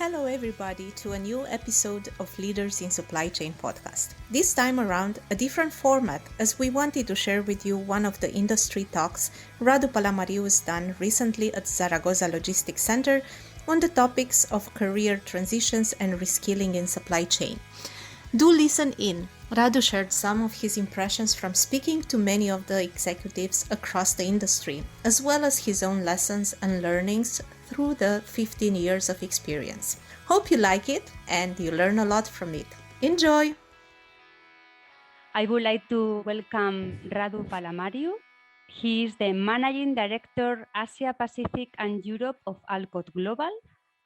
Hello everybody to a new episode of Leaders in Supply Chain podcast. This time around, a different format as we wanted to share with you one of the industry talks Radu Palamariu has done recently at Zaragoza Logistics Center on the topics of career transitions and reskilling in supply chain. Do listen in. Radu shared some of his impressions from speaking to many of the executives across the industry, as well as his own lessons and learnings through the 15 years of experience. Hope you like it and you learn a lot from it. Enjoy! I would like to welcome Radu Palamariu. He is the Managing Director, Asia Pacific and Europe of Alcott Global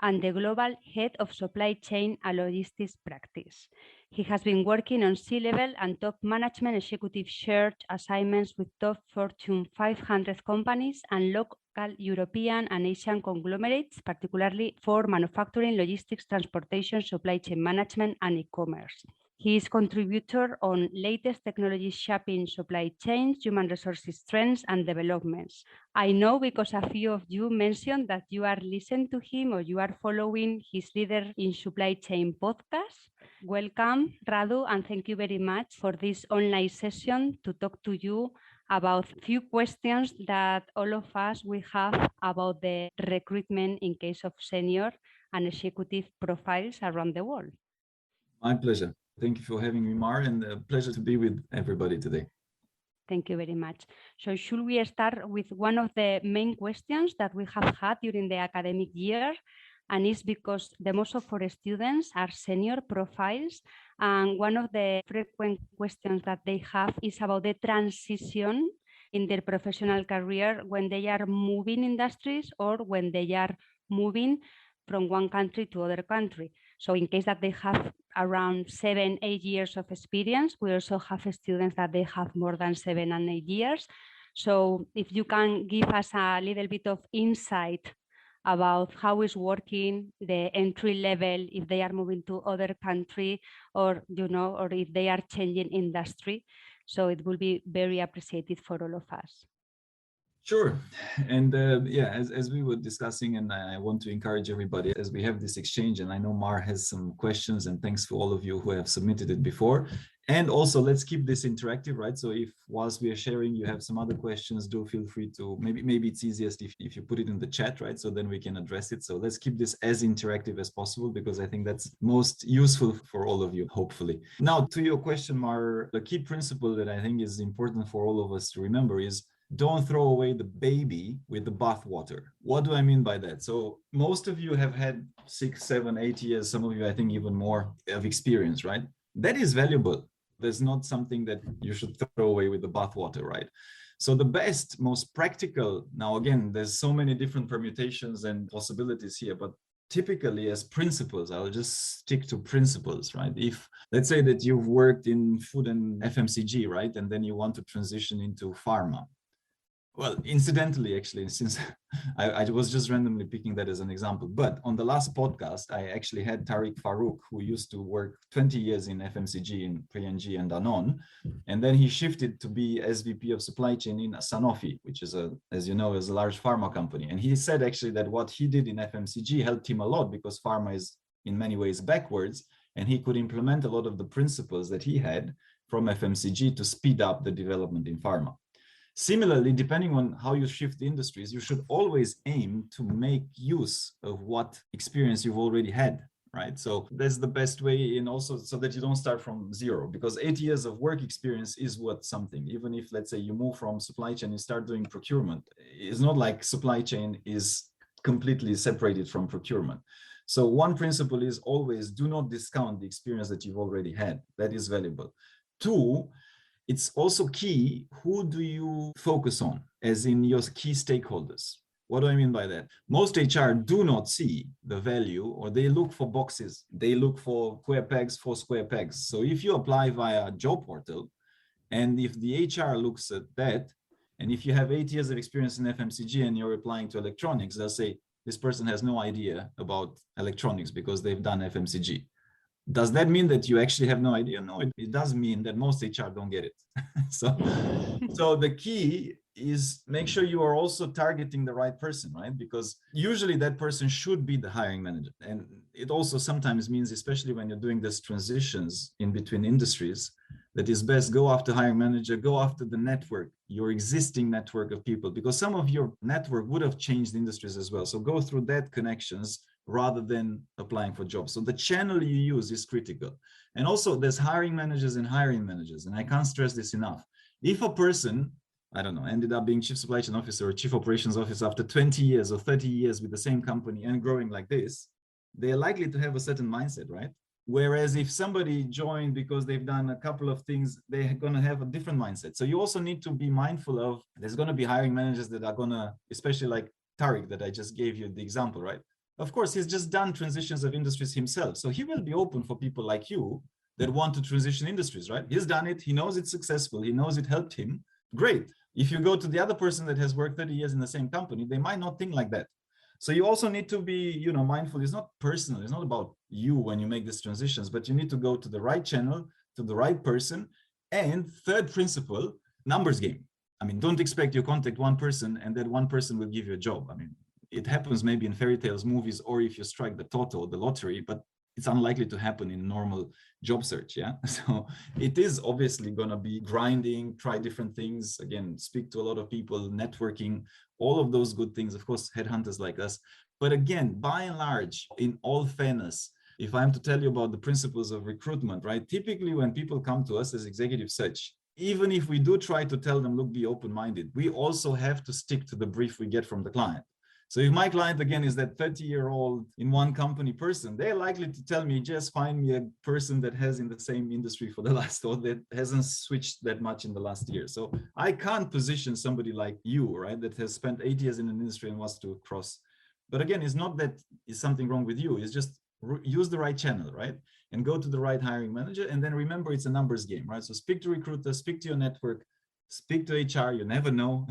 and the Global Head of Supply Chain and Logistics Practice. He has been working on C-level and top management executive shared assignments with top Fortune 500 companies and local European and Asian conglomerates, particularly for manufacturing, logistics, transportation, supply chain management, and e-commerce. He is contributor on latest technology shaping supply chains, human resources trends, and developments. I know because a few of you mentioned that you are listening to him or you are following his Leader in Supply Chain podcast. Welcome, Radu, and thank you very much for this online session to talk to you about a few questions that all of us will have about the recruitment in case of senior and executive profiles around the world. My pleasure. Thank you for having me, Mar, and a pleasure to be with everybody today. Thank you very much. So should we start with one of the main questions that we have had during the academic year? And it's because the most of our students are senior profiles. And one of the frequent questions that they have is about the transition in their professional career when they are moving industries or when they are moving from one country to other country. So in case that they have around 7-8 years of experience, we also have students that they have more than 7 and 8 years. So if you can give us a little bit of insight about how is working the entry level, if they are moving to other country or, or if they are changing industry. So it will be very appreciated for all of us. Sure. And as we were discussing, and I want to encourage everybody as we have this exchange, and I know Mar has some questions, and thanks for all of you who have submitted it before. And also let's keep this interactive, right? So if whilst we are sharing, you have some other questions, do feel free to, maybe it's easiest if you put it in the chat, right? So then we can address it. So let's keep this as interactive as possible, because I think that's most useful for all of you, hopefully. Now, to your question, Mar, the key principle that I think is important for all of us to remember is don't throw away the baby with the bathwater. What do I mean by that? So most of you have had 6, 7, 8 years, some of you, I think, even more of experience, right? That is valuable. There's not something that you should throw away with the bathwater, right? So the best, most practical, now again, there's so many different permutations and possibilities here, but typically as principles, I'll just stick to principles, right? If let's say that you've worked in food and FMCG, right? And then you want to transition into pharma. Well, incidentally, actually, since I was just randomly picking that as an example, but on the last podcast, I actually had Tariq Farouk, who used to work 20 years in FMCG in P&G and Danone, and then he shifted to be SVP of supply chain in Sanofi, which is as you know, is a large pharma company. And he said actually that what he did in FMCG helped him a lot because pharma is in many ways backwards, and he could implement a lot of the principles that he had from FMCG to speed up the development in pharma. Similarly, depending on how you shift industries, you should always aim to make use of what experience you've already had, right? So that's the best way, in also so that you don't start from zero, because 8 years of work experience is worth something. Even if, let's say, you move from supply chain and start doing procurement, it's not like supply chain is completely separated from procurement. So one principle is always do not discount the experience that you've already had. That is valuable. 2, it's also key, who do you focus on, as in your key stakeholders? What do I mean by that? Most HR do not see the value, or they look for boxes. They look for square pegs for square pegs. So if you apply via job portal, and if the HR looks at that, and if you have 8 years of experience in FMCG and you're applying to electronics, they'll say, this person has no idea about electronics because they've done FMCG. Does that mean that you actually have no idea? No, it does mean that most HR don't get it. So the key is make sure you are also targeting the right person, right? Because usually that person should be the hiring manager. And it also sometimes means, especially when you're doing these transitions in between industries, that is best go after hiring manager, go after the network, your existing network of people, because some of your network would have changed industries as well. So go through that connections rather than applying for jobs. So the channel you use is critical. And also there's hiring managers and hiring managers. And I can't stress this enough. If a person, I don't know, ended up being chief supply chain officer or chief operations officer after 20 years or 30 years with the same company and growing like this, they're likely to have a certain mindset, right? Whereas if somebody joined because they've done a couple of things, they're going to have a different mindset. So you also need to be mindful of, there's going to be hiring managers that are going to, especially like Tariq that I just gave you the example, right? Of course, he's just done transitions of industries himself. So he will be open for people like you that want to transition industries, right? He's done it. He knows it's successful. He knows it helped him. Great. If you go to the other person that has worked 30 years in the same company, they might not think like that. So you also need to be, mindful. It's not personal. It's not about you when you make these transitions, but you need to go to the right channel, to the right person. And third principle, numbers game. I mean, don't expect you contact one person and that one person will give you a job. I mean, it happens maybe in fairy tales movies, or if you strike the toto, the lottery, but it's unlikely to happen in normal job search. Yeah. So it is obviously going to be grinding, try different things, again, speak to a lot of people, networking, all of those good things, of course, headhunters like us. But again, by and large, in all fairness, if I'm to tell you about the principles of recruitment, right? Typically when people come to us as executive search, even if we do try to tell them, look, be open-minded, we also have to stick to the brief we get from the client. So if my client, again, is that 30-year-old in one company person, they're likely to tell me, just find me a person that has in the same industry for the last, or that hasn't switched that much in the last year. So I can't position somebody like you, right, that has spent 8 years in an industry and wants to cross. But again, it's not that is something wrong with you. It's just use the right channel, right? And go to the right hiring manager. And then remember, it's a numbers game, right? So speak to recruiters, speak to your network, speak to HR, you never know,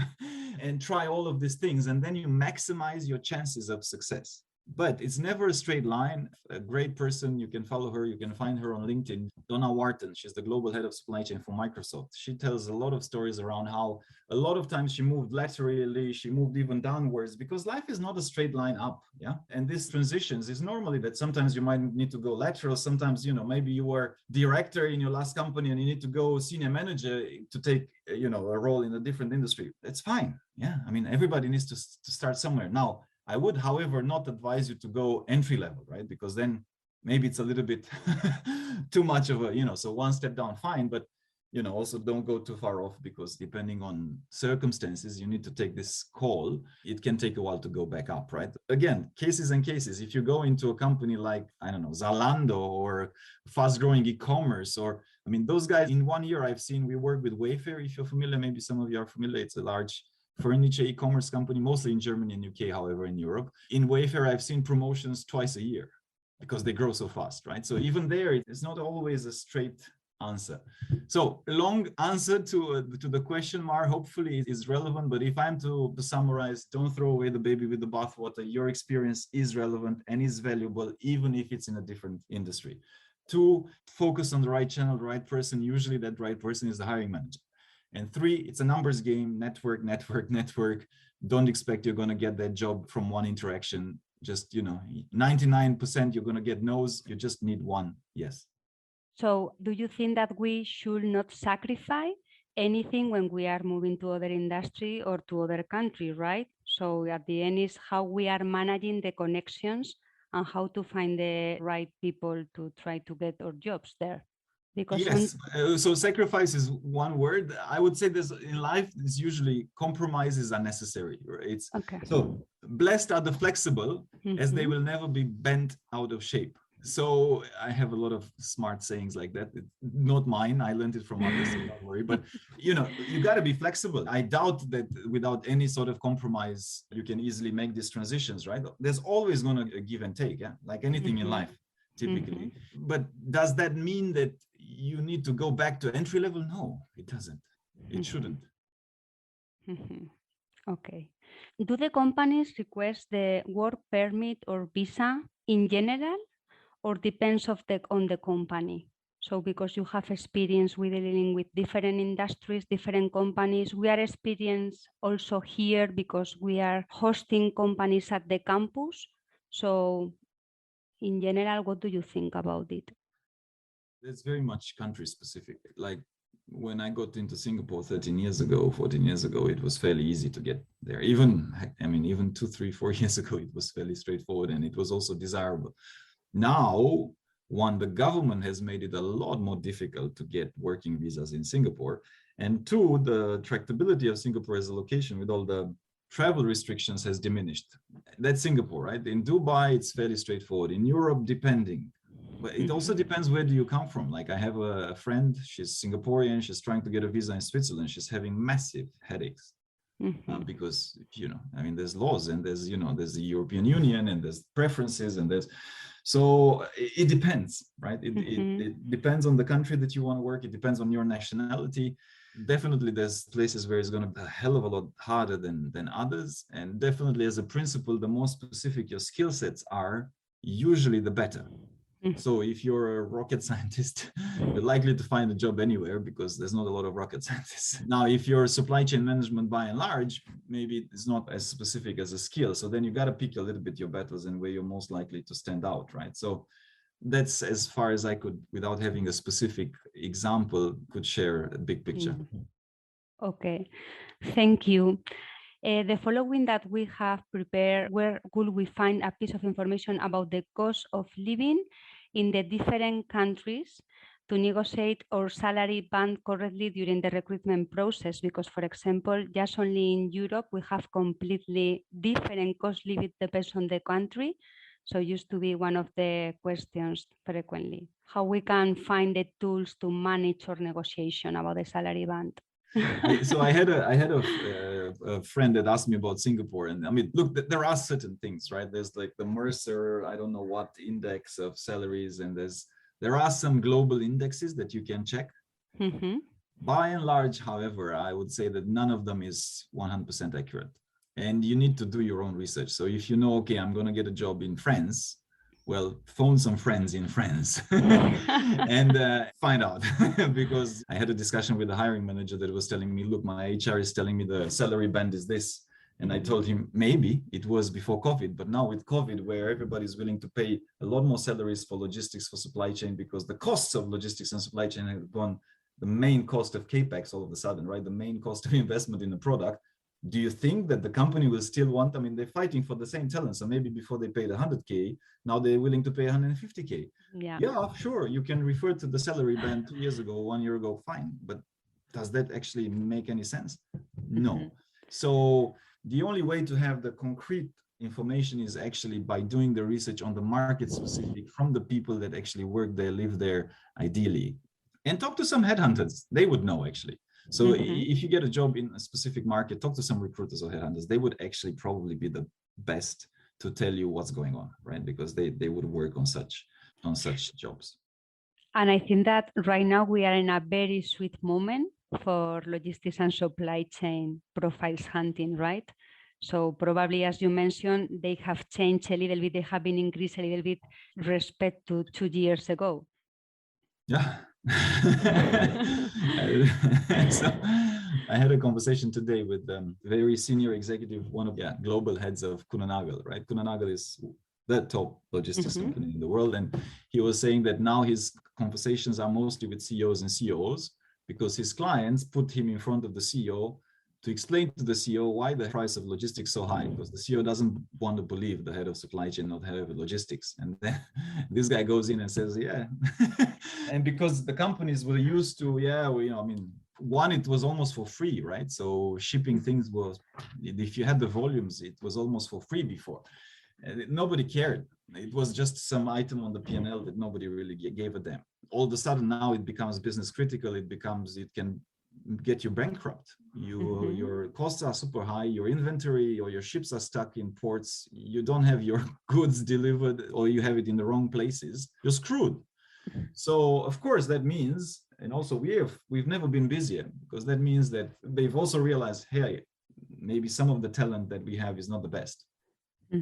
and try all of these things. And then you maximize your chances of success. But it's never a straight line. A great person, you can follow her, you can find her on LinkedIn. Donna Wharton, she's the global head of supply chain for Microsoft. She tells a lot of stories around how a lot of times she moved laterally, she moved even downwards, because life is not a straight line up. Yeah. And these transitions is normally that sometimes you might need to go lateral. Sometimes, maybe you were director in your last company and you need to go senior manager to take, a role in a different industry. That's fine. Yeah. I mean, everybody needs to start somewhere. Now, I would, however, not advise you to go entry level, right? Because then maybe it's a little bit too much of a, so one step down, fine, but, also don't go too far off, because depending on circumstances, you need to take this call. It can take a while to go back up, right? Again, cases and cases. If you go into a company like, I don't know, Zalando or fast growing e-commerce, or, I mean, those guys in 1 year, I've seen, we work with Wayfair, if you're familiar, maybe some of you are familiar, it's a large furniture e-commerce company, mostly in Germany and UK, however, in Europe. In Wayfair, I've seen promotions twice a year because they grow so fast, right? So even there, it's not always a straight answer. So a long answer to the question, Mar, hopefully is relevant. But if I'm to summarize, don't throw away the baby with the bathwater. Your experience is relevant and is valuable, even if it's in a different industry. 2, focus on the right channel, the right person. Usually that right person is the hiring manager. And 3, it's a numbers game, network. Don't expect you're going to get that job from one interaction. Just, 99% you're going to get no's. You just need one yes. So do you think that we should not sacrifice anything when we are moving to other industry or to other country, right? So at the end is how we are managing the connections and how to find the right people to try to get our jobs there. Because yes, so sacrifice is one word. I would say this in life is usually compromises are necessary. Right? okay. So blessed are the flexible, as they will never be bent out of shape. So I have a lot of smart sayings like that. It's not mine. I learned it from others, so don't worry. But you got to be flexible. I doubt that without any sort of compromise, you can easily make these transitions, right? There's always going to give and take, yeah, like anything in life, typically. But does that mean that you need to go back to entry level? No, it doesn't. It shouldn't. Okay. Do the companies request the work permit or visa in general, or depends on the company? So because you have experience with dealing with different industries, different companies, we are experienced also here because we are hosting companies at the campus. So in general, what do you think about it? It's very much country specific. Like when I got into Singapore 13 years ago, 14 years ago, it was fairly easy to get there. Even 2, 3, 4 years ago, it was fairly straightforward and it was also desirable. Now, one, the government has made it a lot more difficult to get working visas in Singapore. And two, the tractability of Singapore as a location with all the travel restrictions has diminished. That's Singapore, right? In Dubai, it's fairly straightforward. In Europe, depending. But it also depends where do you come from. Like I have a friend, she's Singaporean, she's trying to get a visa in Switzerland. She's having massive headaches because, there's laws and there's the European Union and there's preferences and so it depends, right? It depends on the country that you want to work. It depends on your nationality. Definitely there's places where it's going to be a hell of a lot harder than others. And definitely as a principle, the more specific your skill sets are, usually the better. So if you're a rocket scientist, you're likely to find a job anywhere because there's not a lot of rocket scientists. Now, if you're supply chain management by and large, maybe it's not as specific as a skill. So then you got to pick a little bit your battles and where you're most likely to stand out, right? So that's as far as I could, without having a specific example, could share a big picture. Okay, thank you. The following that we have prepared, where could we find a piece of information about the cost of living in the different countries to negotiate our salary band correctly during the recruitment process? Because, for example, just only in Europe, we have completely different cost living depends on the country. So it used to be one of the questions frequently, how we can find the tools to manage our negotiation about the salary band. I had a friend that asked me about Singapore, and look, there are certain things, right? There's like the Mercer, I don't know what index of salaries, and there are some global indexes that you can check. By and large, however, I would say that none of them is 100% accurate, and you need to do your own research. So if you know, okay, I'm going to get a job in France, well, phone some friends in France and find out. Because I had a discussion with the hiring manager that was telling me, look, my HR is telling me the salary band is this. And I told him, maybe it was before COVID, but now with COVID, where everybody's willing to pay a lot more salaries for logistics, for supply chain, because the costs of logistics and supply chain have gone, the main cost of CAPEX all of a sudden, right? The main cost of investment in the product. Do you think that the company will still want, they're fighting for the same talent. So maybe before they paid 100K, now they're willing to pay 150K. Yeah, sure. You can refer to the salary band 2 years ago, 1 year ago, fine. But does that actually make any sense? No. So the only way to have the concrete information is actually by doing the research on the market specific from the people that actually work there, live there, ideally. And talk to some headhunters. They would know actually. So if you get a job in a specific market, talk to some recruiters or headhunters. They would actually probably be the best to tell you what's going on, right? Because they would work on such jobs. And I think that right now we are in a very sweet moment for logistics and supply chain profiles hunting, right? So probably, as you mentioned, they have changed a little bit. They have been increased a little bit respect to 2 years ago. Yeah. So I had a conversation today with a very senior executive, one of global heads of Kuehne+Nagel, right? Kuehne+Nagel is the top logistics company in the world. And he was saying that now his conversations are mostly with CEOs and COOs because his clients put him in front of the CEO to explain to the CEO why the price of logistics is so high, because the CEO doesn't want to believe the head of supply chain, not head of logistics. And then this guy goes in and says, yeah. And because the companies were used to, one, it was almost for free, right? So shipping things was, if you had the volumes, it was almost for free before. Nobody cared. It was just some item on the P&L that nobody really gave a damn. All of a sudden now it becomes business critical. It can get you bankrupt. Your costs are super high, your inventory or your ships are stuck in ports, you don't have your goods delivered or you have it in the wrong places, you're screwed. So of course that means, and also we've never been busier, because that means that they've also realized, hey, maybe some of the talent that we have is not the best.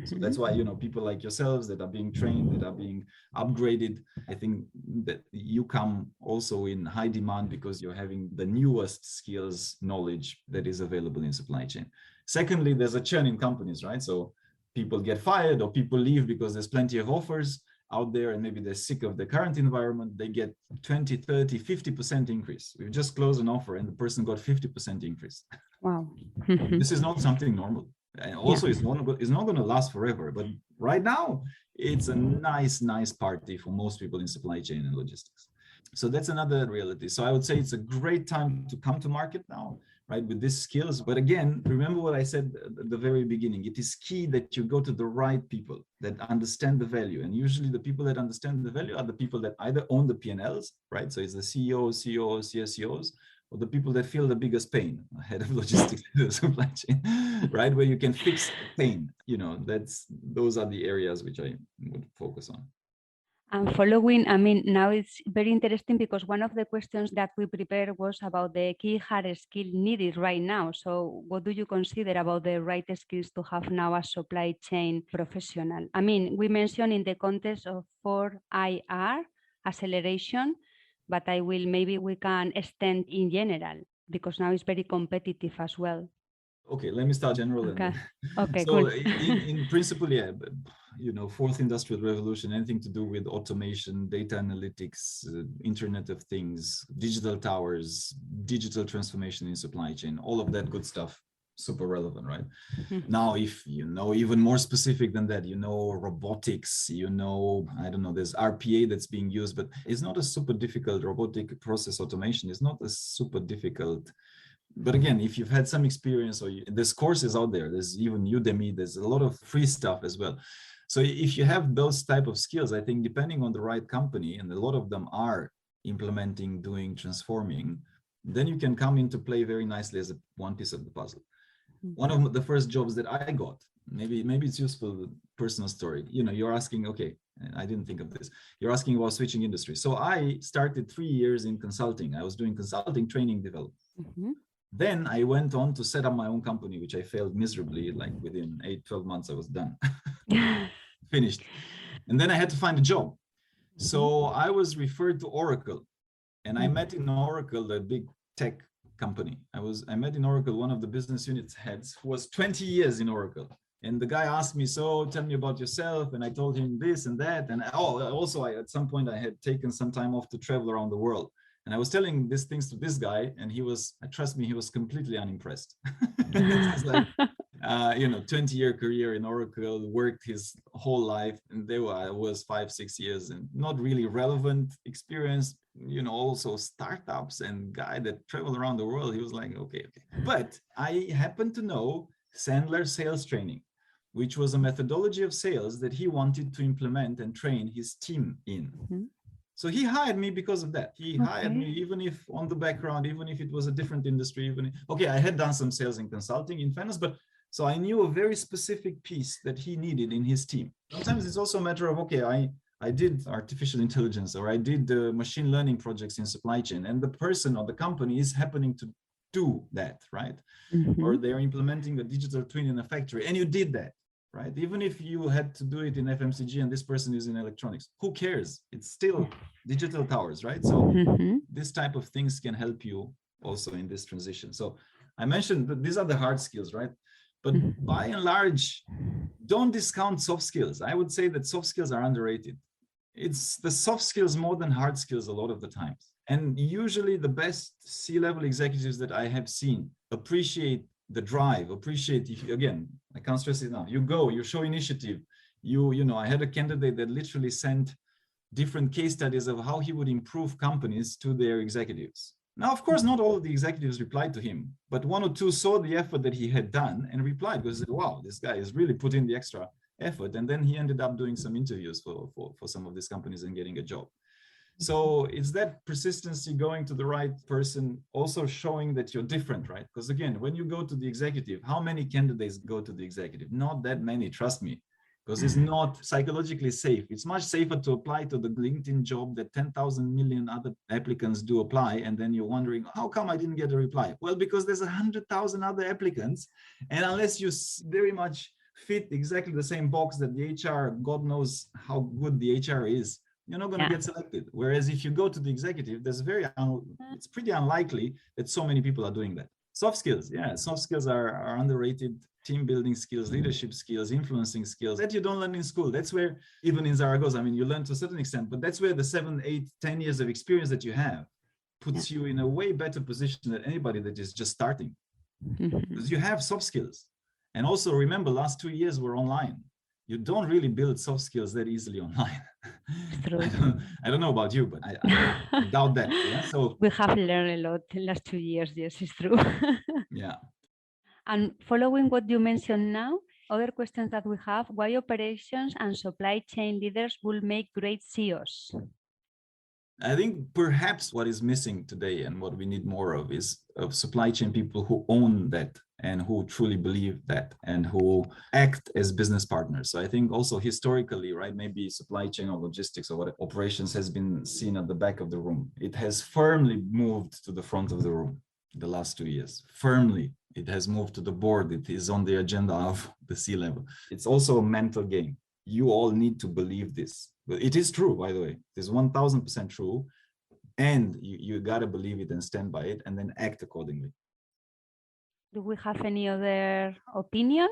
So that's why, people like yourselves that are being trained, that are being upgraded, I think that you come also in high demand because you're having the newest skills, knowledge that is available in supply chain. Secondly, there's a churn in companies, right? So people get fired or people leave because there's plenty of offers out there and maybe they're sick of the current environment. They get 20, 30, 50% increase. We've just closed an offer and the person got 50% increase. Wow. This is not something normal. And also, it's not going to last forever. But right now, it's a nice party for most people in supply chain and logistics. So that's another reality. So I would say it's a great time to come to market now, right, with these skills. But again, remember what I said at the very beginning. It is key that you go to the right people that understand the value. And usually the people that understand the value are the people that either own the P&Ls, right? So it's the CEOs, COOs, CSCOs, or the people that feel the biggest pain, head of logistics, supply chain, right? Where you can fix pain. Those are the areas which I would focus on. And following, now it's very interesting because one of the questions that we prepared was about the key hard skill needed right now. So what do you consider about the right skills to have now as supply chain professional? We mentioned in the context of 4IR, acceleration, but maybe we can extend in general because now it's very competitive as well. Okay, let me start general. Okay, okay, so cool. in principle, yeah, fourth industrial revolution, anything to do with automation, data analytics, Internet of Things, digital towers, digital transformation in supply chain, all of that good stuff, super relevant, right? Now, if even more specific than that, robotics, I don't know, there's RPA that's being used, but it's not a super difficult robotic process automation. It's not a super difficult. But again, if you've had some experience or there's courses out there, there's even Udemy, there's a lot of free stuff as well. So if you have those type of skills, I think depending on the right company, and a lot of them are implementing, doing, transforming, then you can come into play very nicely as one piece of the puzzle. One of the first jobs that I got, maybe it's useful personal story. You're asking, okay, I didn't think of this. You're asking about switching industry. So I started 3 years in consulting. I was doing consulting, training, development. Then I went on to set up my own company, which I failed miserably. Like within 8-12 months, I was done, finished. And then I had to find a job. So I was referred to Oracle, and I met in Oracle, the big tech company. I met in Oracle one of the business unit heads who was 20 years in Oracle. And the guy asked me, so tell me about yourself. And I told him this and that. And also at some point I had taken some time off to travel around the world. And I was telling these things to this guy, and trust me, he was completely unimpressed. It's like, 20-year career in Oracle, worked his whole life, and I was 5-6 years, and not really relevant experience. Also startups and guy that traveled around the world. He was like, okay. But I happen to know Sandler sales training, which was a methodology of sales that he wanted to implement and train his team in. So he hired me because of that. He hired me, even if on the background, even if it was a different industry, I had done some sales and consulting in finance, but so I knew a very specific piece that he needed in his team. Sometimes it's also a matter of, I did artificial intelligence, or I did machine learning projects in supply chain, and the person or the company is happening to do that, right? Or they're implementing a digital twin in a factory, and you did that. Right? Even if you had to do it in FMCG and this person is in electronics, who cares? It's still digital towers, right? So this type of things can help you also in this transition. So I mentioned that these are the hard skills, right? But by and large, don't discount soft skills. I would say that soft skills are underrated. It's the soft skills more than hard skills a lot of the times. And usually the best C-level executives that I have seen appreciate the drive, appreciate, I can't stress it enough. You show initiative. I had a candidate that literally sent different case studies of how he would improve companies to their executives. Now, of course, not all of the executives replied to him, but one or two saw the effort that he had done and replied because, wow, this guy has really put in the extra effort. And then he ended up doing some interviews for some of these companies and getting a job. So it's that persistency, going to the right person, also showing that you're different, right? Because again, when you go to the executive, how many candidates go to the executive? Not that many, trust me, because it's not psychologically safe. It's much safer to apply to the LinkedIn job that 10,000 million other applicants do apply. And then you're wondering, how come I didn't get a reply? Well, because there's 100,000 other applicants. And unless you very much fit exactly the same box that the HR, God knows how good the HR is, you're not going to get selected. Whereas if you go to the executive, it's pretty unlikely that so many people are doing that. Soft skills, soft skills are underrated. Team building skills, leadership skills, influencing skills that you don't learn in school. That's where, even in Zaragoza, I mean, you learn to a certain extent, but that's where the 7, 8, 10 years of experience that you have puts you in a way better position than anybody that is just starting. Because you have soft skills. And also remember, last 2 years were online. You don't really build soft skills that easily online. I don't know about you, but I doubt that. Yeah. So we have learned a lot in the last 2 years. Yes, it's true. Yeah. And following what you mentioned now, other questions that we have: why operations and supply chain leaders will make great CEOs? I think perhaps what is missing today and what we need more of is of supply chain people who own that and who truly believe that and who act as business partners. So I think also historically, right, maybe supply chain or logistics or what operations has been seen at the back of the room. It has firmly moved to the front of the room the last 2 years. Firmly, it has moved to the board. It is on the agenda of the C-level. It's also a mental game. You all need to believe this. It is true, by the way. It is 1000% true. And you got to believe it and stand by it and then act accordingly. Do we have any other opinion?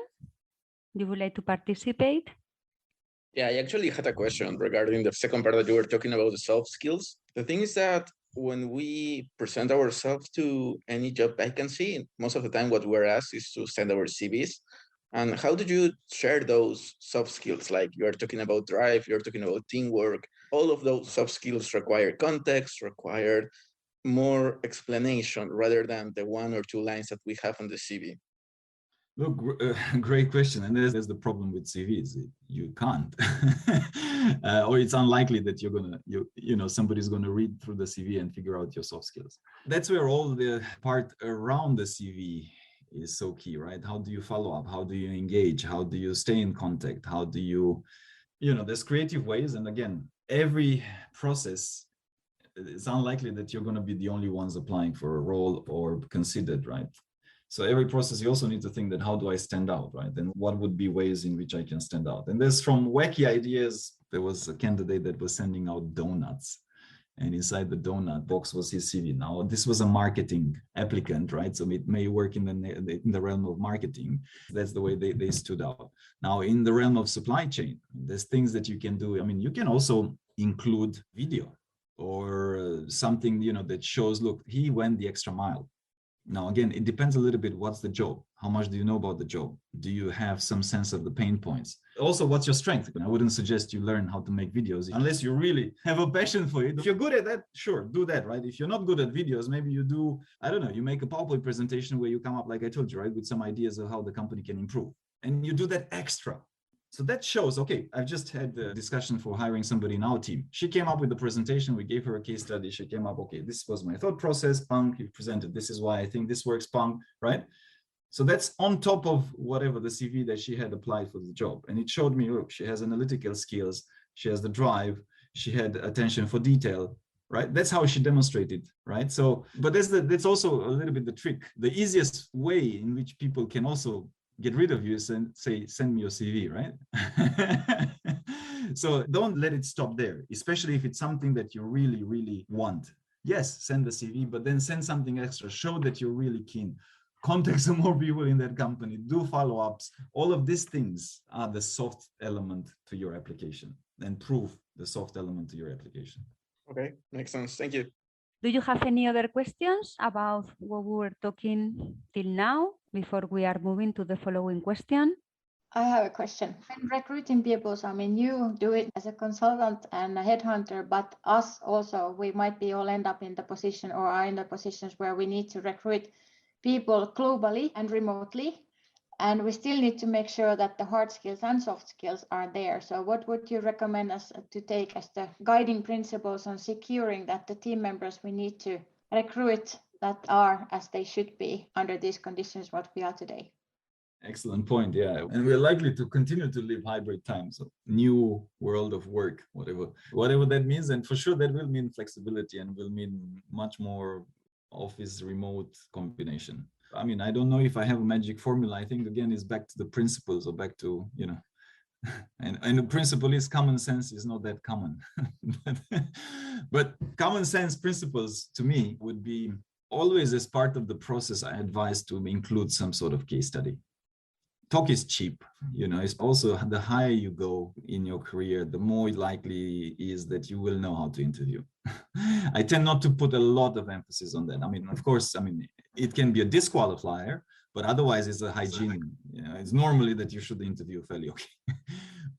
Do you would like to participate? Yeah, I actually had a question regarding the second part that you were talking about, the soft skills. The thing is that when we present ourselves to any job vacancy, most of the time what we're asked is to send our CVs. And how do you share those soft skills? Like you are talking about drive, you're talking about teamwork. All of those soft skills require context, require more explanation rather than the 1 or 2 lines that we have on the CV. Look, great question. And there's the problem with CVs. You can't, or it's unlikely that you're gonna, somebody's gonna read through the CV and figure out your soft skills. That's where all the part around the CV is so key, right? How do you follow up? How do you engage? How do you stay in contact? How do you, there's creative ways. And again, every process, it's unlikely that you're going to be the only ones applying for a role or considered, right? So every process, you also need to think that how do I stand out, right? And what would be ways in which I can stand out? And there's from wacky ideas. There was a candidate that was sending out donuts, and inside the donut box was his CV. Now, this was a marketing applicant, right? So it may work in the realm of marketing. That's the way they stood out. Now, in the realm of supply chain, there's things that you can do. I mean, you can also include video or something, that shows, look, he went the extra mile. Now, again, it depends a little bit. What's the job? How much do you know about the job? Do you have some sense of the pain points? Also, what's your strength? I wouldn't suggest you learn how to make videos unless you really have a passion for it. If you're good at that, sure, do that, right? If you're not good at videos, maybe you do, I don't know, you make a PowerPoint presentation where you come up, like I told you, right, with some ideas of how the company can improve. And you do that extra. So that shows, okay, I've just had a discussion for hiring somebody in our team. She came up with the presentation. We gave her a case study. She came up, okay, this was my thought process. Punk, you presented. This is why I think this works, Punk, right? So that's on top of whatever the CV that she had applied for the job. And it showed me, look, she has analytical skills. She has the drive. She had attention for detail, right? That's how she demonstrated, right? So, but that's also a little bit the trick. The easiest way in which people can also get rid of you is send me your CV, right? So don't let it stop there, especially if it's something that you really, really want. Yes, send the CV, but then send something extra. Show that you're really keen. Contact some more people in that company. Do follow-ups. All of these things are the soft element to your application, and prove the soft element to your application. Okay, makes sense. Thank you. Do you have any other questions about what we were talking till now before we are moving to the following question? I have a question. When recruiting people, I mean, you do it as a consultant and a headhunter, but us also, we might be all end up in the position or are in the positions where we need to recruit people globally and remotely. And we still need to make sure that the hard skills and soft skills are there. So what would you recommend us to take as the guiding principles on securing that the team members we need to recruit that are as they should be under these conditions what we are today? Excellent point. Yeah. And we're likely to continue to live hybrid times, so new world of work, whatever that means. And for sure that will mean flexibility and will mean much more office remote combination. I mean, I don't know if I have a magic formula. I think again, it's back to the principles or back to, and the principle is common sense is not that common. but common sense principles to me would be always as part of the process. I advise to include some sort of case study. Talk is cheap, it's also the higher you go in your career, the more likely is that you will know how to interview. I tend not to put a lot of emphasis on that. I mean, of course, it can be a disqualifier, but otherwise it's a hygiene. It's normally that you should interview fairly okay.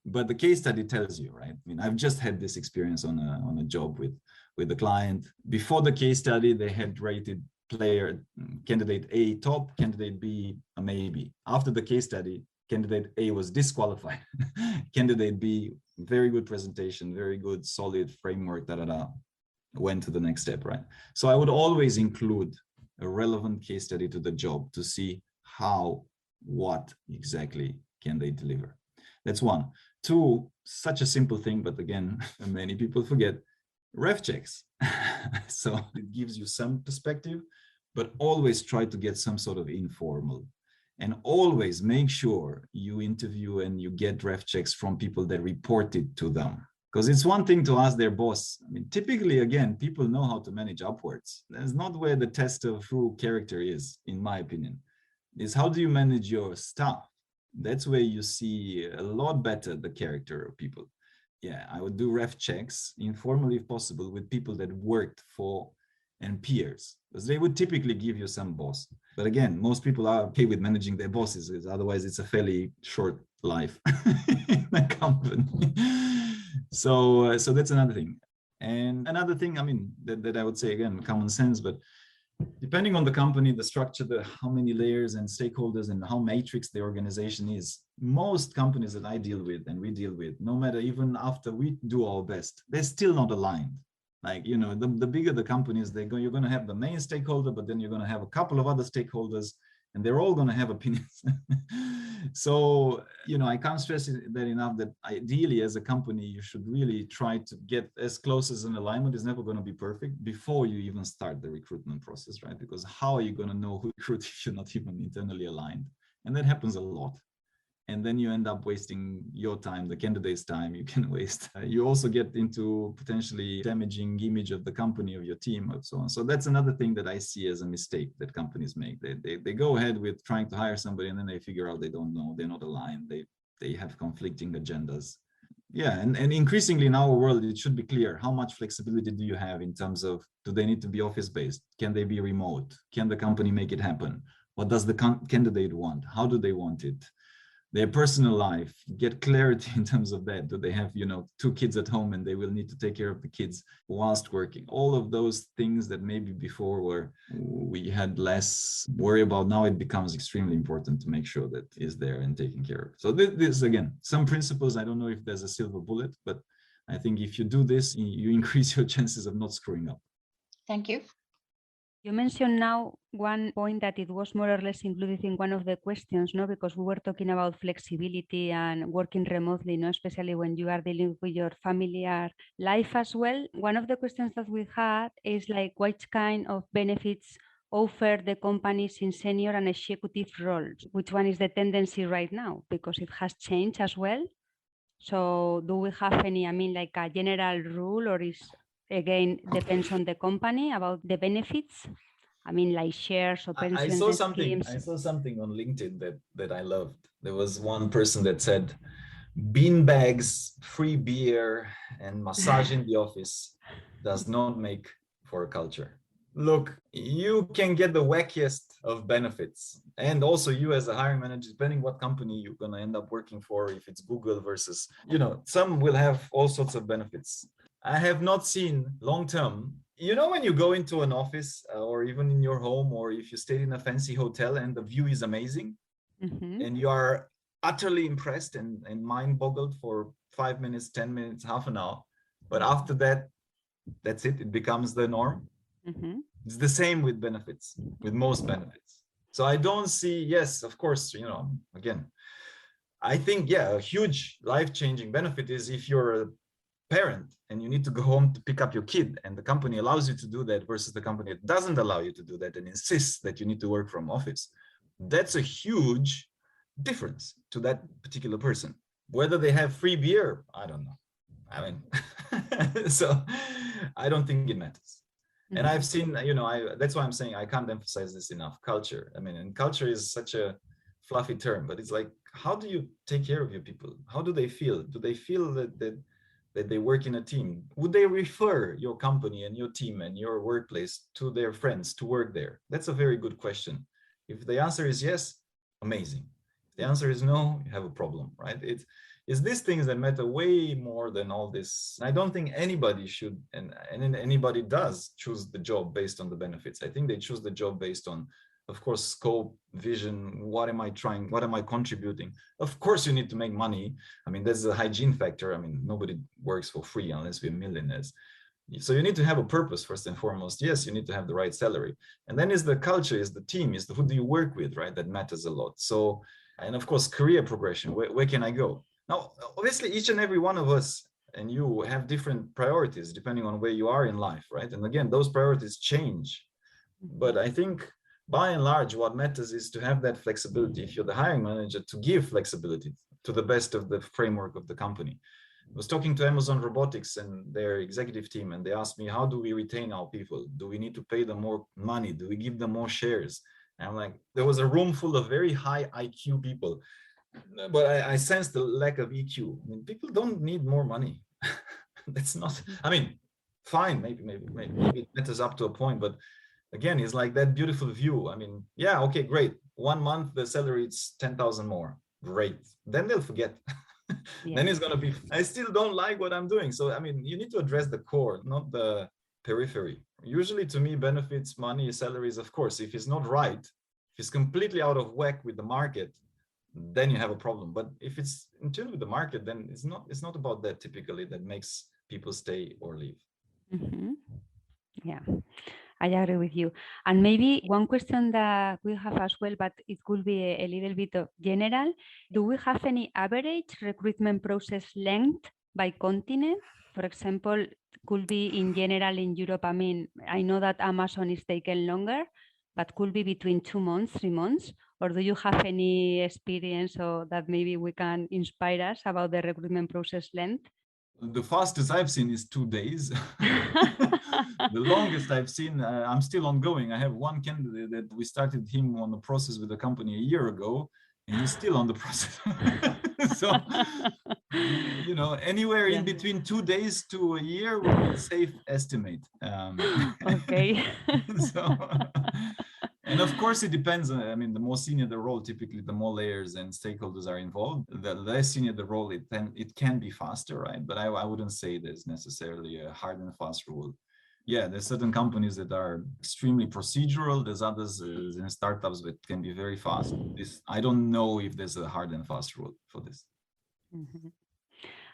But the case study tells you, right? I mean, I've just had this experience on a job with the client. Before the case study, they had rated candidate A top, candidate B a maybe. After the case study, candidate A was disqualified. Candidate B, very good presentation, very good, solid framework, went to the next step, right? So I would always include a relevant case study to the job to see what exactly can they deliver. That's one. Two, such a simple thing, but again, many people forget, ref checks. So it gives you some perspective, but always try to get some sort of informal, and always make sure you interview and you get ref checks from people that reported to them. Because it's one thing to ask their boss. I mean, typically, again, people know how to manage upwards. That's not where the test of true character is, in my opinion. It's how do you manage your staff? That's where you see a lot better the character of people. Yeah, I would do ref checks informally if possible with people that worked for and peers, because they would typically give you some boss. But again, most people are okay with managing their bosses, otherwise it's a fairly short life in a company. So that's another thing. And another thing, I mean, that I would say, again, common sense, but depending on the company, the structure, how many layers and stakeholders and how matrix the organization is, most companies that I deal with and we deal with, no matter even after we do our best, they're still not aligned. Like, the bigger the companies, you're going to have the main stakeholder, but then you're going to have a couple of other stakeholders, and they're all going to have opinions. So, I can't stress that enough, that ideally as a company, you should really try to get as close as an alignment. Is never going to be perfect before you even start the recruitment process, right? Because how are you going to know who recruit if you're not even internally aligned? And that happens a lot. And then you end up wasting your time, the candidate's time you can waste. You also get into potentially damaging image of the company, of your team, and so on. So that's another thing that I see as a mistake that companies make. They go ahead with trying to hire somebody, and then they figure out they don't know, they're not aligned, they have conflicting agendas. Yeah, and increasingly in our world, it should be clear, how much flexibility do you have in terms of, do they need to be office-based? Can they be remote? Can the company make it happen? What does the candidate want? How do they want it? Their personal life, get clarity in terms of that. Do they have, 2 kids at home and they will need to take care of the kids whilst working? All of those things that maybe before we had less worry about, now it becomes extremely important to make sure that is there and taken care of. So this again, some principles, I don't know if there's a silver bullet, but I think if you do this, you increase your chances of not screwing up. Thank you. You mentioned now one point that it was more or less included in one of the questions, no? Because we were talking about flexibility and working remotely, no? Especially when you are dealing with your familiar life as well. One of the questions that we had is like, which kind of benefits offer the companies in senior and executive roles? Which one is the tendency right now? Because it has changed as well. So do we have any, like a general rule, or is, again, depends on the company about the benefits? Like shares or pension schemes. I saw something on LinkedIn that I loved. There was one person that said, bean bags, free beer, and massage in the office does not make for a culture. Look, you can get the wackiest of benefits. And also you as a hiring manager, depending what company you're going to end up working for, if it's Google versus, some will have all sorts of benefits. I have not seen long-term, when you go into an office or even in your home, or if you stay in a fancy hotel and the view is amazing, and you are utterly impressed and mind-boggled for 5 minutes, 10 minutes, half an hour. But after that, that's it. It becomes the norm. It's the same with benefits, with most benefits. So I don't see, yes, of course, again, I think, a huge life-changing benefit is if you're parent and you need to go home to pick up your kid, and the company allows you to do that versus the company that doesn't allow you to do that and insists that you need to work from office, that's a huge difference to that particular person. Whether they have free beer, I don't know. I mean, so I don't think it matters. And I've seen, that's why I'm saying I can't emphasize this enough. Culture. I mean, and culture is such a fluffy term, but it's like, how do you take care of your people? How do they feel? Do they feel that they work in a team? Would they refer your company and your team and your workplace to their friends to work there? That's a very good question. If the answer is yes, amazing. If the answer is no, you have a problem, right? It's these things that matter way more than all this. I don't think anybody should, and anybody does choose the job based on the benefits. I think they choose the job based on, of course, scope, vision, what am I trying, what am I contributing? Of course, you need to make money. I mean, there's a hygiene factor. I mean, nobody works for free unless we're millionaires. So you need to have a purpose first and foremost. Yes, you need to have the right salary. And then is the culture, is the team, is the who do you work with, right? That matters a lot. So, and of course, career progression, where can I go? Now, obviously, each and every one of us and you have different priorities depending on where you are in life, right? And again, those priorities change. But I think by and large, what matters is to have that flexibility. If you're the hiring manager, to give flexibility to the best of the framework of the company. I was talking to Amazon Robotics and their executive team, and they asked me, how do we retain our people? Do we need to pay them more money? Do we give them more shares? And I'm like, there was a room full of very high IQ people, but I sensed the lack of EQ. I mean, people don't need more money. That's not, I mean, fine, maybe it matters up to a point, but again, it's like that beautiful view. I mean, yeah, okay, great. 1 month, the salary is 10,000 more. Great. Then they'll forget. Yeah. Then it's going to be, I still don't like what I'm doing. So, I mean, you need to address the core, not the periphery. Usually to me, benefits, money, salaries, of course, if it's not right, if it's completely out of whack with the market, then you have a problem. But if it's in tune with the market, then it's not about that typically that makes people stay or leave. Mm-hmm. Yeah, I agree with you. And maybe one question that we have as well, but it could be a little bit of general. Do we have any average recruitment process length by continent? For example, could be in general in Europe. I mean, I know that Amazon is taking longer, but could be between 2 months, 3 months. Or do you have any experience or that maybe we can inspire us about the recruitment process length? The fastest I've seen is 2 days. The longest I've seen, I'm still ongoing. I have one candidate that we started him on the process with the company a year ago, and he's still on the process. So, you know, anywhere in between 2 days to a year would be a safe estimate. Okay. So, and of course, it depends. I mean, the more senior the role, typically the more layers and stakeholders are involved. The less senior the role, it can be faster, right? But I wouldn't say there's necessarily a hard and fast rule. Yeah, there's certain companies that are extremely procedural. There's others in startups that can be very fast. I don't know if there's a hard and fast rule for this. Mm-hmm.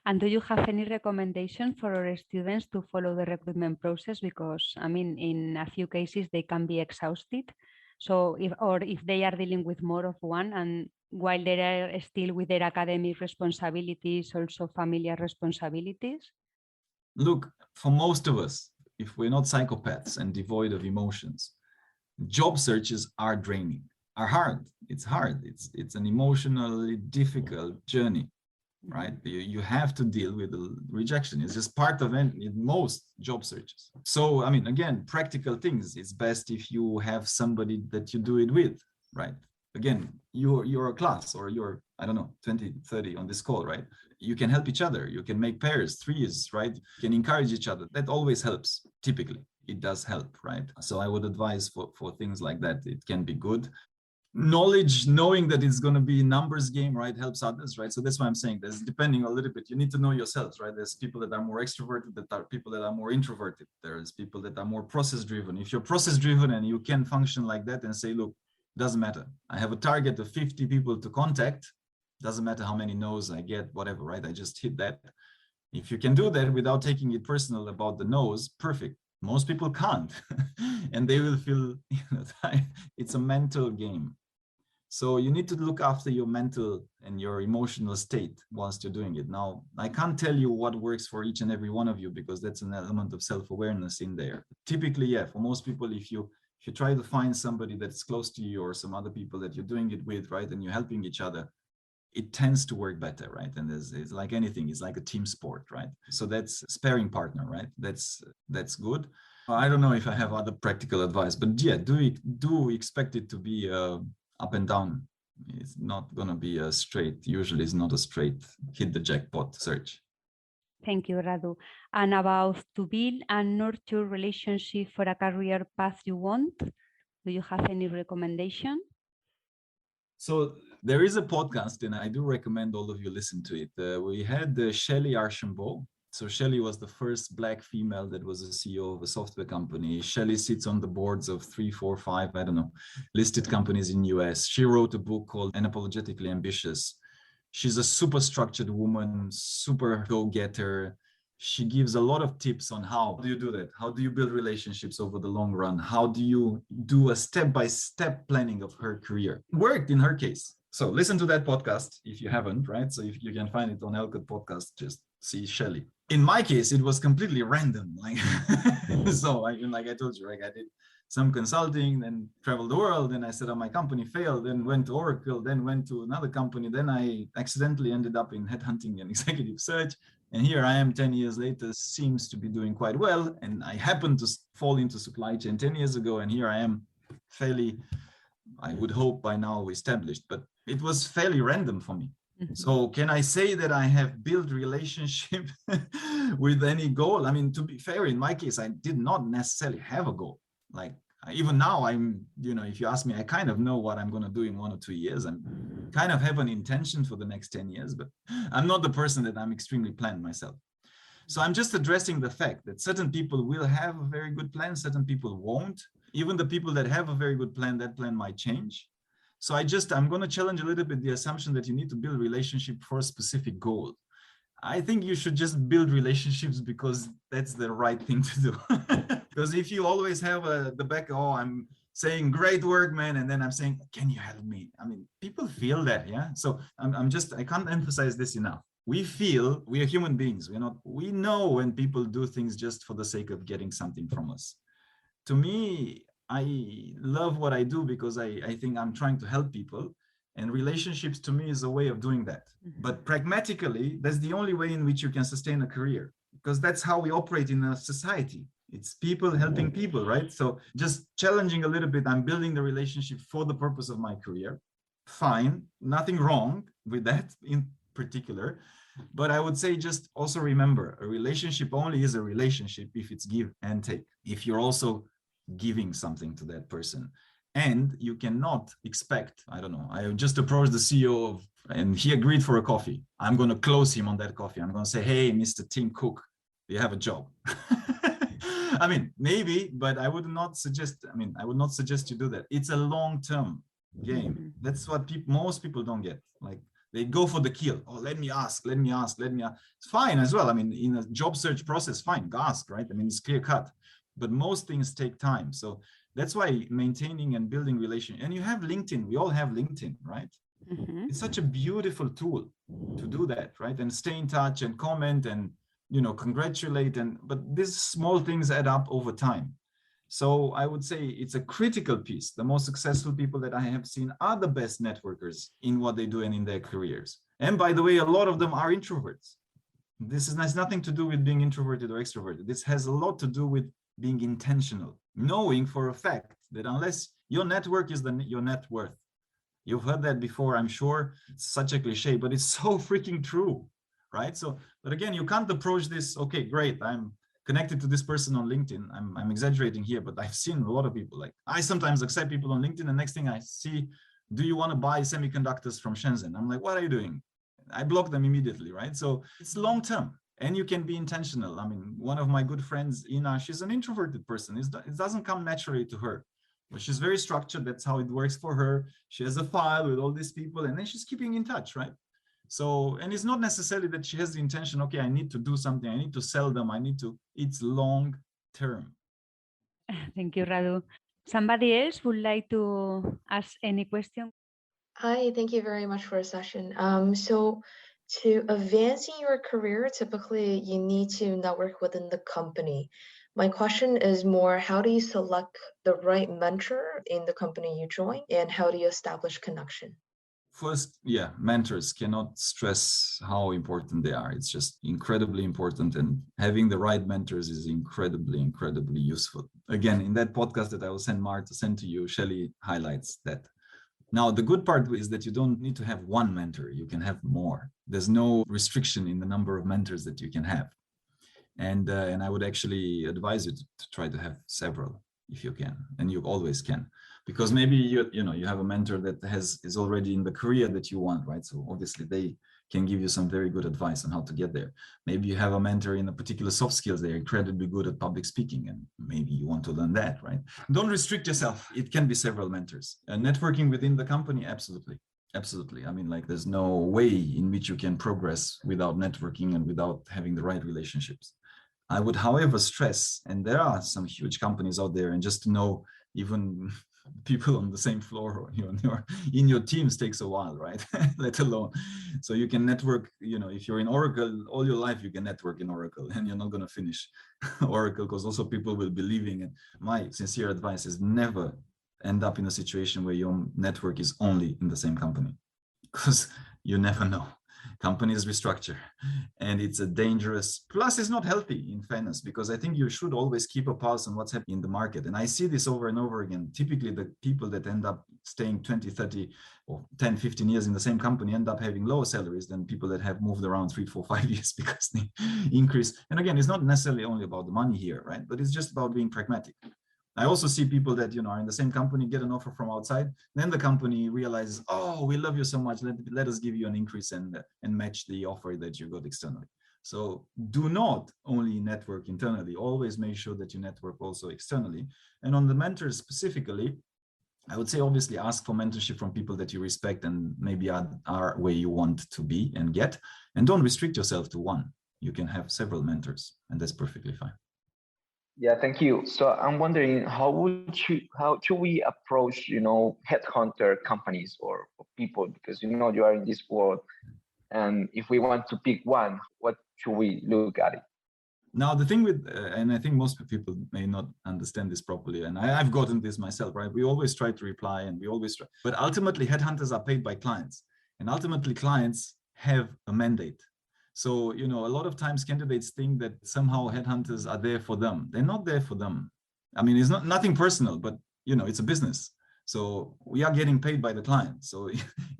And do you have any recommendation for our students to follow the recruitment process? Because, I mean, in a few cases, they can be exhausted. So if they are dealing with more of one, and while they are still with their academic responsibilities, also familiar responsibilities? Look, for most of us, if we're not psychopaths and devoid of emotions, job searches are draining, are hard. It's hard. It's an emotionally difficult journey, right? You have to deal with the rejection. It's just part of most job searches. So, I mean, again, practical things. It's best if you have somebody that you do it with, right? Again, you're a class, or you're, I don't know, 20, 30 on this call, right? You can help each other. You can make pairs, threes, right? You can encourage each other. That always helps. Typically, it does help, right? So I would advise for things like that. It can be good. Knowledge, knowing that it's going to be a numbers game, right, helps others, right? So that's why I'm saying there's depending a little bit. You need to know yourselves, right? There's people that are more extroverted, that are people that are more introverted. There's people that are more process driven. If you're process driven and you can function like that and say, look, doesn't matter. I have a target of 50 people to contact. Doesn't matter how many no's I get, whatever, right? I just hit that. If you can do that without taking it personal about the no's, perfect. Most people can't. And they will feel, it's a mental game. So you need to look after your mental and your emotional state whilst you're doing it. Now, I can't tell you what works for each and every one of you because that's an element of self-awareness in there. Typically, yeah, for most people, if you try to find somebody that's close to you or some other people that you're doing it with, right, and you're helping each other, it tends to work better, right? And it's like anything, it's like a team sport, right? So that's sparring partner, right? That's good. I don't know if I have other practical advice, but yeah, do expect it to be up and down. It's not going to be a straight, usually it's not a straight hit the jackpot search. Thank you, Radu. And about to build and nurture relationship for a career path you want, do you have any recommendation? So there is a podcast, and I do recommend all of you listen to it. We had Shelley Archambault. So Shelley was the first Black female that was a CEO of a software company. Shelley sits on the boards of 3, 4, 5, I don't know, listed companies in US. She wrote a book called Unapologetically Ambitious. She's a super structured woman, super go-getter. She gives a lot of tips on how do you do that? How do you build relationships over the long run? How do you do a step-by-step planning of her career? It worked in her case. So listen to that podcast if you haven't, right? So if you can find it on Elcott Podcast, just see Shelley. In my case, it was completely random. Like, so like I told you, like I did some consulting, then traveled the world, then I set up my company, failed, then went to Oracle, then went to another company, then I accidentally ended up in headhunting and executive search. And here I am 10 years later, seems to be doing quite well. And I happened to fall into supply chain 10 years ago. And here I am fairly, I would hope by now established, but it was fairly random for me. Mm-hmm. So can I say that I have built relationship with any goal? I mean, to be fair, in my case, I did not necessarily have a goal. Like even now I'm, if you ask me, I kind of know what I'm going to do in 1 or 2 years. I'm kind of have an intention for the next 10 years, but I'm not the person that I'm extremely planned myself. So I'm just addressing the fact that certain people will have a very good plan, certain people won't. Even the people that have a very good plan, that plan might change. So I'm going to challenge a little bit the assumption that you need to build relationship for a specific goal. I think you should just build relationships because that's the right thing to do. Because if you always have the back, I'm saying great work, man, and then I'm saying, can you help me? I mean, people feel that, yeah. So I can't emphasize this enough. We are human beings. We know when people do things just for the sake of getting something from us. To me, I love what I do because I think I'm trying to help people. And relationships to me is a way of doing that. Mm-hmm. But pragmatically, that's the only way in which you can sustain a career, because that's how we operate in a society. It's people helping people, right? So just challenging a little bit, I'm building the relationship for the purpose of my career. Fine, nothing wrong with that in particular. But I would say just also remember, a relationship only is a relationship if it's give and take. If you're also giving something to that person. And you cannot expect, I don't know, I just approached the CEO and he agreed for a coffee. I'm going to close him on that coffee. I'm going to say, hey, Mr. Tim Cook, you have a job. I mean, maybe, but I would not suggest you do that. It's a long-term game. That's what most people don't get. Like they go for the kill. Oh, let me ask. It's fine as well. I mean, in a job search process, fine, ask, right? I mean, it's clear cut, but most things take time. So that's why maintaining and building relations, and you have LinkedIn, we all have LinkedIn, right? Mm-hmm. It's such a beautiful tool to do that, right? And stay in touch and comment and, congratulate. But these small things add up over time. So I would say it's a critical piece. The most successful people that I have seen are the best networkers in what they do and in their careers. And by the way, a lot of them are introverts. This has nothing to do with being introverted or extroverted. This has a lot to do with being intentional, knowing for a fact that unless your network is your net worth. You've heard that before, I'm sure. It's such a cliche, but it's so freaking true, right? So, but again, you can't approach this, okay, great, I'm connected to this person on LinkedIn. I'm exaggerating here, but I've seen a lot of people, like I sometimes accept people on LinkedIn, and next thing I see, do you want to buy semiconductors from Shenzhen? I'm like, what are you doing? I block them immediately, right? So it's long-term. And you can be intentional. I mean, one of my good friends, Ina, she's an introverted person. It doesn't come naturally to her, but she's very structured. That's how it works for her. She has a file with all these people, and then she's keeping in touch, right? So, and it's not necessarily that she has the intention, okay, I need to do something. I need to sell them. It's long term. Thank you, Radu. Somebody else would like to ask any question? Hi, thank you very much for a session. So to advance in your career, typically you need to network within the company. My question is more, how do you select the right mentor in the company you join, and how do you establish connection? First, yeah, mentors, cannot stress how important they are. It's just incredibly important, and having the right mentors is incredibly useful. Again, in that podcast that I will send Mar to send to you, Shelley highlights that. Now, the good part is that you don't need to have one mentor. You can have more. There's no restriction in the number of mentors that you can have. And I would actually advise you to try to have several if you can, and you always can, because maybe you have a mentor that is already in the career that you want, right? So obviously they can give you some very good advice on how to get there. Maybe you have a mentor in a particular soft skills. They're incredibly good at public speaking, and maybe you want to learn that, right? Don't restrict yourself. It can be several mentors. Networking within the company, absolutely. I mean, like, there's no way in which you can progress without networking and without having the right relationships. I would, however, stress, and there are some huge companies out there, and just to know even people on the same floor or in your teams takes a while, right? Let alone, so you can network, if you're in Oracle all your life, you can network in Oracle, and you're not going to finish Oracle, because also people will be leaving. And my sincere advice is never end up in a situation where your network is only in the same company, because you never know. Companies restructure, and it's a dangerous, plus it's not healthy, in fairness, because I think you should always keep a pulse on what's happening in the market. And I see this over and over again. Typically the people that end up staying 20, 30 or 10, 15 years in the same company end up having lower salaries than people that have moved around 3, 4, 5 years, because they increase. And again, it's not necessarily only about the money here, right? But it's just about being pragmatic. I also see people that are in the same company, get an offer from outside, then the company realizes, oh, we love you so much, let us give you an increase and match the offer that you got externally. So do not only network internally, always make sure that you network also externally. And on the mentors specifically, I would say obviously ask for mentorship from people that you respect and maybe are where you want to be and get, and don't restrict yourself to one. You can have several mentors, and that's perfectly fine. Yeah, thank you. So I'm wondering, how should we approach, headhunter companies or people, because you are in this world, and if we want to pick one, what should we look at it? Now, the thing with, and I think most people may not understand this properly, and I've gotten this myself, right? We always try to reply, and we always try, but ultimately headhunters are paid by clients, and ultimately clients have a mandate. So, a lot of times candidates think that somehow headhunters are there for them. They're not there for them. I mean, it's nothing personal, but it's a business. So we are getting paid by the client. So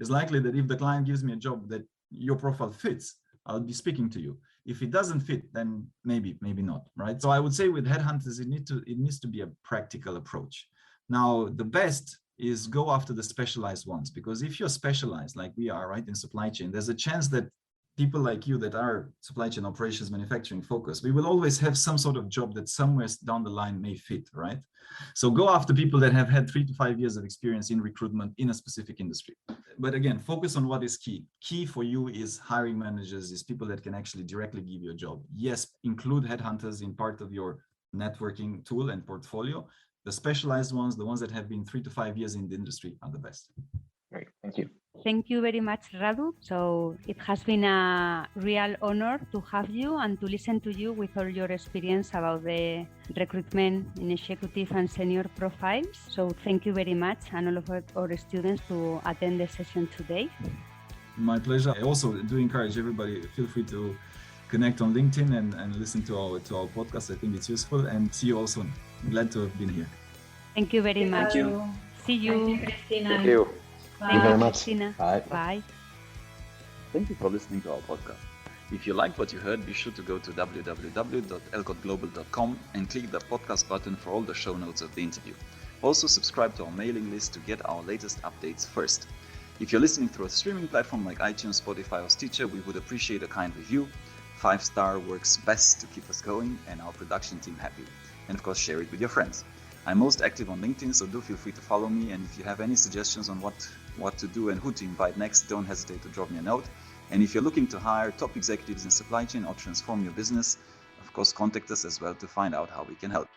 it's likely that if the client gives me a job that your profile fits, I'll be speaking to you. If it doesn't fit, then maybe not, right? So I would say with headhunters, it needs to be a practical approach. Now, the best is go after the specialized ones, because if you're specialized like we are, right, in supply chain, there's a chance that people like you that are supply chain operations manufacturing focused, we will always have some sort of job that somewhere down the line may fit, right? So go after people that have had 3 to 5 years of experience in recruitment in a specific industry. But again, focus on what is key. Key for you is hiring managers, is people that can actually directly give you a job. Yes, include headhunters in part of your networking tool and portfolio. The specialized ones, the ones that have been 3 to 5 years in the industry, are the best. Great, thank you. Thank you very much, Radu. So it has been a real honor to have you and to listen to you with all your experience about the recruitment in executive and senior profiles. So thank you very much, and all of our students to attend the session today. My pleasure. I also do encourage everybody, feel free to connect on LinkedIn and listen to our podcast. I think it's useful, and see you all soon. I'm glad to have been here. Thank you very much. Thank you. See you. Thank you, Christina. Thank you. Thank you very much. Christina. Bye. Bye. Thank you for listening to our podcast. If you liked what you heard, be sure to go to www.elcotglobal.com and click the podcast button for all the show notes of the interview. Also, subscribe to our mailing list to get our latest updates first. If you're listening through a streaming platform like iTunes, Spotify, or Stitcher, we would appreciate a kind review. 5-star works best to keep us going and our production team happy. And of course, share it with your friends. I'm most active on LinkedIn, so do feel free to follow me. And if you have any suggestions on what to do and who to invite next, don't hesitate to drop me a note. And if you're looking to hire top executives in supply chain or transform your business, of course, contact us as well to find out how we can help.